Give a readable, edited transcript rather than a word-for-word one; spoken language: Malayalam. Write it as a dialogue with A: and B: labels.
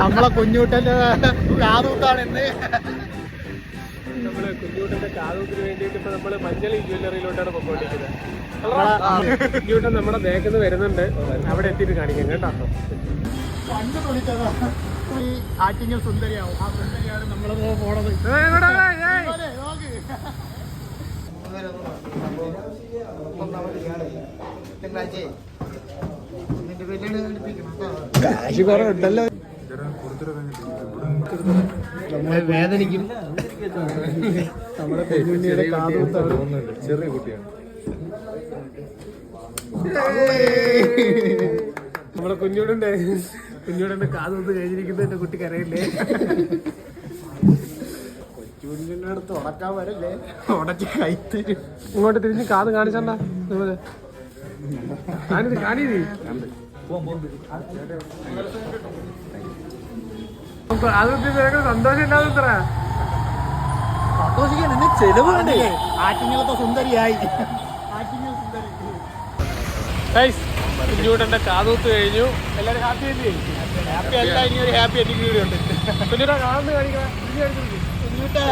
A: നമ്മളെ കുഞ്ഞൂട്ടന്റെ കാതൂത്താണ് ഇന്ന്.
B: നമ്മള് കുഞ്ഞൂട്ടന്റെ കാതൂത്തിന് വേണ്ടിയിട്ട് ഇപ്പൊ നമ്മള് മഞ്ചളി ജ്വല്ലറിയിലോട്ടാണ് പൊക്കോണ്ടിരിക്കുന്നത്. കുഞ്ഞൂട്ടൻ നമ്മുടെ ബാക്കിൽ നിന്ന് വരുന്നുണ്ട്, അവിടെ എത്തിയിട്ട് കാണിക്കാം കേട്ടോ.
A: പണ്ട് തുണിച്ചതാ ഈ ആറ്റിങ്ങൽ സുന്ദരിയാവും. ആ സുന്ദരിയാണ് നമ്മളത് പോണത്.
B: കാശ് കുറെ ഉണ്ടല്ലോ.
A: വേദനിക്കും.
B: നമ്മുടെ കുഞ്ഞുണ്ണിയുടെ കാതൂത്താണ്. ചെറിയ കുട്ടിയാണ് നമ്മുടെ കുഞ്ഞൂടന്റെ കാതൂത്ത് കഴിഞ്ഞിരിക്കുന്നത്. എന്റെ കുട്ടി കരയില്ലേ?
A: കൊച്ചുകുഞ്ഞിന്റെ അടുത്ത് ഉടക്കാൻ വരല്ലേ? ഉടച്ച് കൈത്തരും.
B: ഇങ്ങോട്ട് തിരിഞ്ഞ് കാത് കാണിച്ചണ്ട. കാണിയത് സന്തോഷം ഇല്ലാതെ
A: സന്തോഷിക്കാൻ എന്നെ ചെലവ് വേണ്ടേ? ആറ്റിങ്ങലത്തെ സുന്ദരിയായി. ആറ്റിങ്ങൽ സുന്ദരി.
B: കുഞ്ഞൂട്ടന്റെ കാതൂത്ത് കഴിഞ്ഞു. എല്ലാരും ഹാപ്പി അല്ലേ?
A: ഹാപ്പി അല്ല, ഇനി ഒരു ഹാപ്പി എനിക്ക് കൂടി ഉണ്ട്.
B: കുഞ്ഞൂട്ടാ കാണുന്നത് കാണിക്കണം.
A: കുഞ്ഞൂട്ടാ